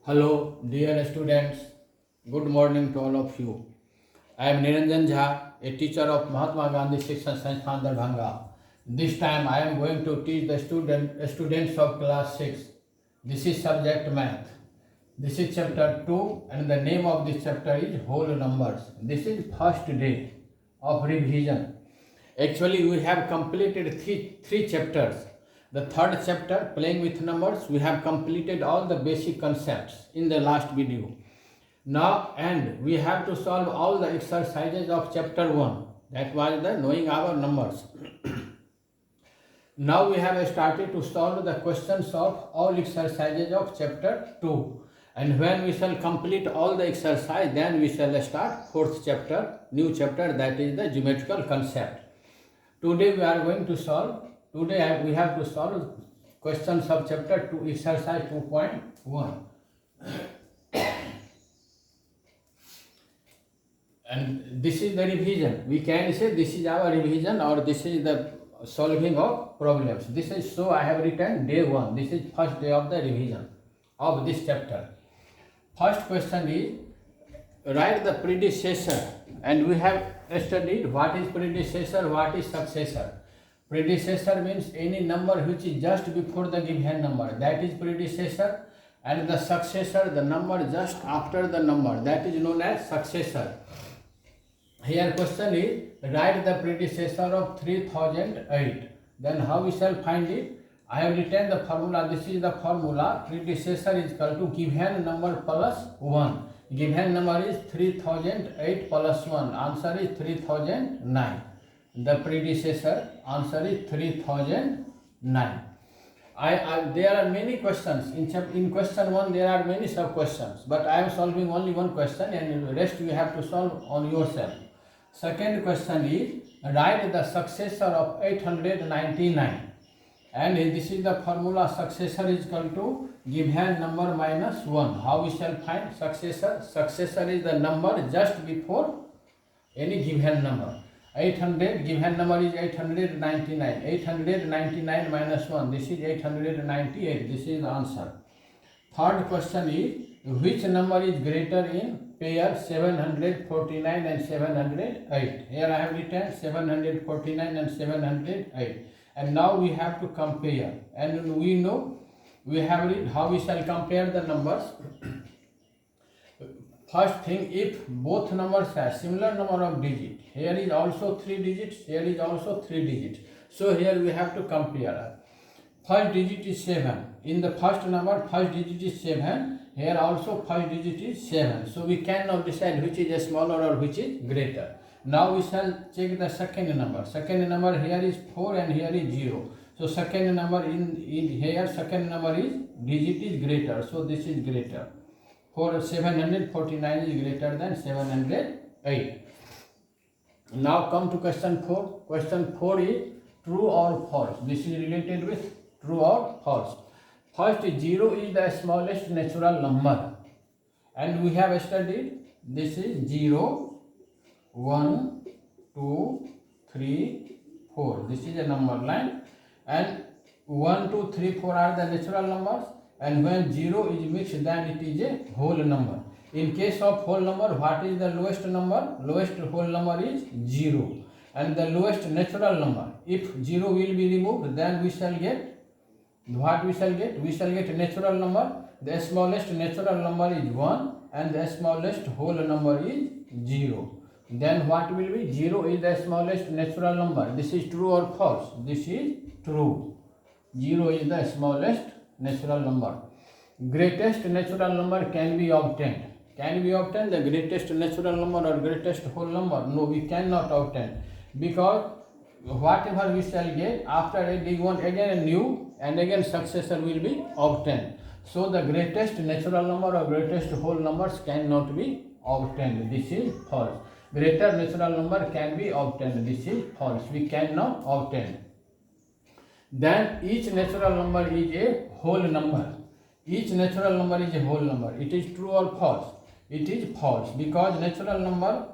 Hello, dear students. Good morning to all of you. I am Niranjan Jha, a teacher of Mahatma Gandhi Shikshan Sansthan Darbhanga. This time I am going to teach the students of class 6. This is subject math. This is chapter 2 and the name of this chapter is whole numbers. This is first day of revision. Actually, we have completed three chapters. The third chapter, playing with numbers, we have completed all the basic concepts in the last video. Now, and we have to solve all the exercises of chapter 1. That was the knowing our numbers. Now we have started to solve the questions of all exercises of chapter 2. And when we shall complete all the exercise, then we shall start fourth chapter, new chapter, that is the geometrical concept. Today we are going to solve, we have to solve questions of chapter 2, exercise 2.1. And this is the revision. We can say this is our revision or this is the solving of problems. This is, so I have written day 1. This is first day of the revision of this chapter. First question is, write the predecessor, and we have studied what is predecessor, what is successor. Predecessor means any number which is just before the given number, that is predecessor, and the successor, the number just after the number, that is known as successor. Here question is, write the predecessor of 3008. Then how we shall find it? I have written the formula. This is the formula. Predecessor is equal to given number plus 1. Given number is 3008 plus 1. Answer is 3009. The predecessor answer is 3009. There are many questions. In question 1 there are many sub questions, but I am solving only one question and the rest you have to solve on yourself. Second question is, write the successor of 899. And this is the formula. Successor is equal to given number minus 1. How we shall find successor? Successor is the number just before any given number. 800, given number is 899. 899 minus 1. This is 898. This is the answer. Third question is, which number is greater in pair 749 and 708? Here I have written 749 and 708. And now we have to compare, and we know we have read how we shall compare the numbers. First thing, if both numbers have similar number of digits, here is also 3 digits, here is also 3 digits, so here we have to compare. First digit is 7. In the first number, first digit is 7. Here also first digit is 7. So we cannot decide which is smaller or which is greater. Now we shall check the second number. Second number here is 4 and here is 0. So second number in here, second number is digit is greater. So this is greater. For 749 is greater than 708. Now come to question 4. Question 4 is true or false. This is related with true or false. First, 0 is the smallest natural number. And we have studied this is 0, 1, 2, 3, 4. This is a number line. And 1, 2, 3, 4 are the natural numbers. And when 0 is mixed, then it is a whole number. In case of whole number, what is the lowest number? Lowest whole number is 0. And the lowest natural number, if 0 will be removed, then we shall get, what we shall get? We shall get natural number. The smallest natural number is 1 and the smallest whole number is 0. Then what will be? 0 is the smallest natural number. This is true or false? This is true. 0 is the smallest natural number. Greatest natural number can be obtained. Can we obtain the greatest natural number or greatest whole number? No, we cannot obtain, because whatever we shall get after adding one, again a new and again successor will be obtained. So the greatest natural number or greatest whole numbers cannot be obtained. This is false. Greater natural number can be obtained. This is false. We cannot obtain. Then each natural number is a whole number. Each natural number is a whole number. It is true or false? It is false, because natural number,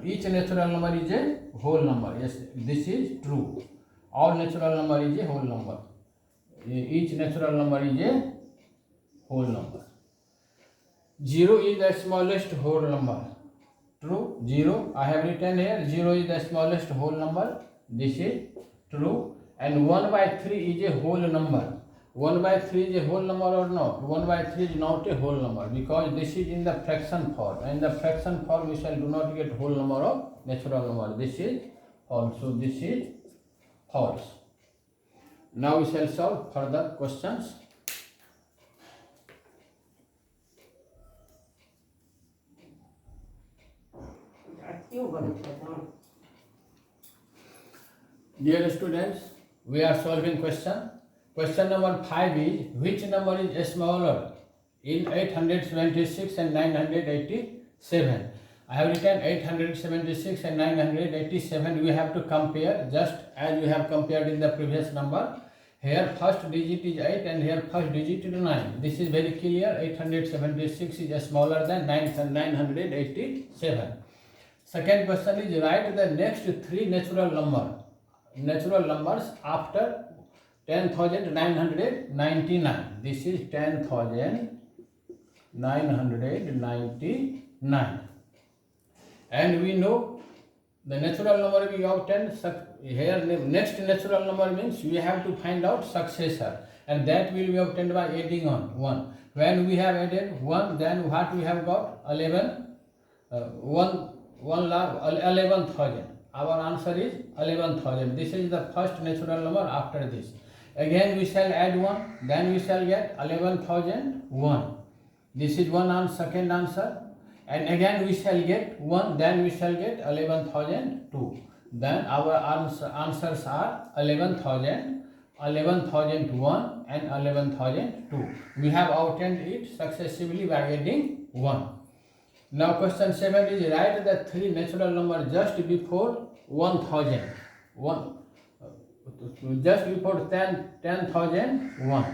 each natural number is a whole number. Yes, this is true. All natural number is a whole number. Each natural number is a whole number. 0 is the smallest whole number. True. 0. I have written here 0 is the smallest whole number. This is true. And 1 by 3 is a whole number. 1 by 3 is a whole number or not? 1 by 3 is not a whole number because this is in the fraction form. And in the fraction form we shall do not get whole number of natural number. This is false. So this is false. Now we shall solve further questions. Dear students, we are solving question. Question number 5 is, which number is smaller in 876 and 987? I have written 876 and 987. We have to compare just as we have compared in the previous number. Here first digit is 8 and here first digit is 9. This is very clear. 876 is smaller than 987. Second question is, write the next three natural numbers after 10,999. This is 10,999. And we know the natural number we obtained here. Next natural number means we have to find out successor, and that will be obtained by adding on 1. When we have added 1, then what we have got? 11,000. Our answer is 11,000. This is the first natural number after this. Again we shall add 1, then we shall get 11,001. This is one answer, second answer. And again we shall get 1, then we shall get 11,002. Then our answers are 11,000, 11,001 and 11,002. We have obtained it successively by adding 1. Now question 7 is, write the three natural numbers just before 1,000. Just before 10,001.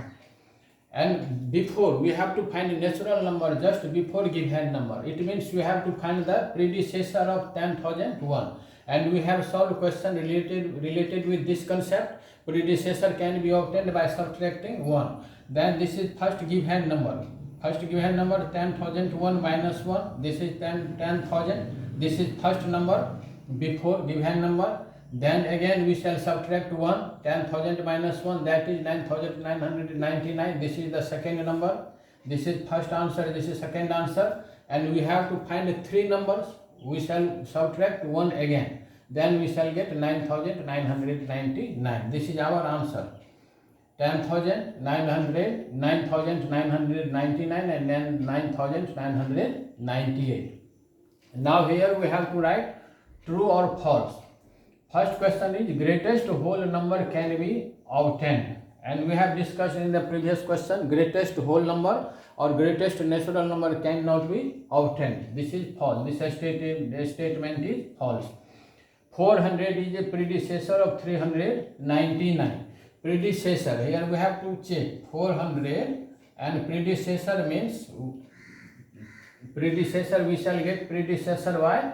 And before, we have to find a natural number just before given number. It means we have to find the predecessor of 10,001. And we have solved question related with this concept. Predecessor can be obtained by subtracting 1. Then this is first given number. First given number 10,001 minus 1. This is 10,000. This is first number before given number. Then again we shall subtract 1. 10,000 minus 1, that is 9,999. This is the second number. This is first answer, this is second answer. And we have to find three numbers. We shall subtract 1 again. Then we shall get 9,999. This is our answer. 10,900, 9,999 and then 9,998. Now here we have to write true or false. First question is, greatest whole number can be obtained. And we have discussed in the previous question, greatest whole number or greatest natural number cannot be obtained. This is false. This statement is false. 400 is a predecessor of 399. Predecessor, here we have to check 400 and predecessor means predecessor, we shall get predecessor by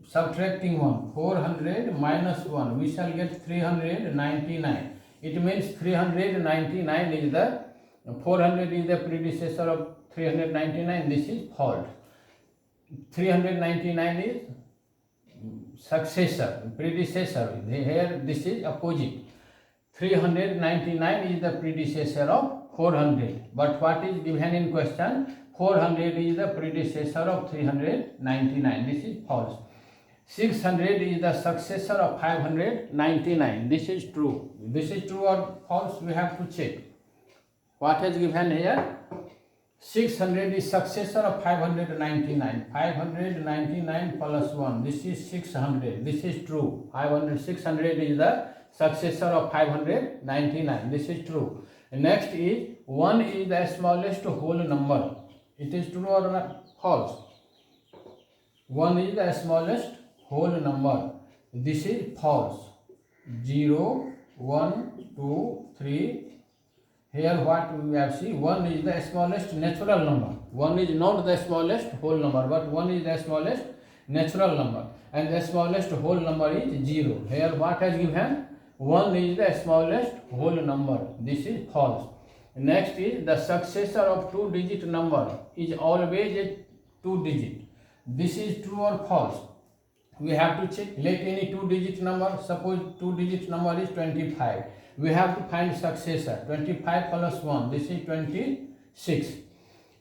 subtracting 1. 400 minus 1, we shall get 399. It means 399 is the 400 is the predecessor of 399. This is false. 399 is successor, predecessor. Here this is opposite. 399 is the predecessor of 400. But what is given in question? 400 is the predecessor of 399. This is false. 600 is the successor of 599. This is true. This is true or false? We have to check. What is given here? 600 is successor of 599. 599 plus 1. This is 600. This is true. 600 is the successor of 599. This is true. Next is 1 is the smallest whole number. It is true or not? False. 1 is the smallest whole number. This is false. 0, 1, 2, 3. Here what we have seen, 1 is the smallest natural number. 1 is not the smallest whole number, but 1 is the smallest natural number. And the smallest whole number is 0. Here what has given? 1 is the smallest whole number. This is false. Next is the successor of two-digit number is always a two-digit. This is true or false. We have to check. Let any two-digit number, suppose two-digit number is 25. We have to find successor. 25 plus 1, this is 26.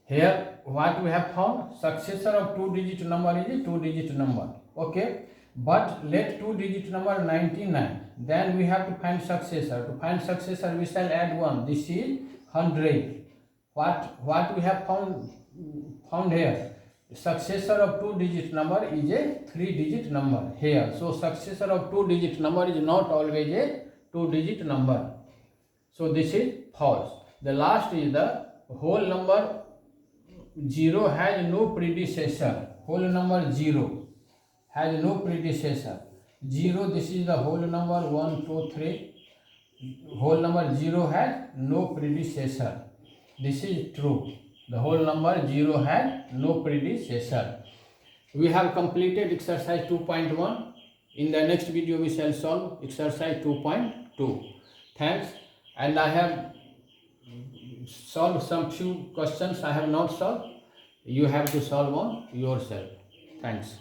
Here what we have found, successor of two-digit number is a two-digit number. Okay. But let two-digit number 99. Then we have to find successor. To find successor, we shall add 1. This is 100. What we have found here? Successor of two-digit number is a three-digit number here. So successor of two-digit number is not always a two-digit number. So this is false. The last is the whole number 0 has no predecessor. Whole number 0 has no predecessor. 0, this is the whole number 1, 2, 3. Whole number 0 has no predecessor. This is true. The whole number 0 has no predecessor. We have completed exercise 2.1. In the next video we shall solve exercise 2.2. Thanks. And I have solved some few questions I have not solved. You have to solve on yourself. Thanks.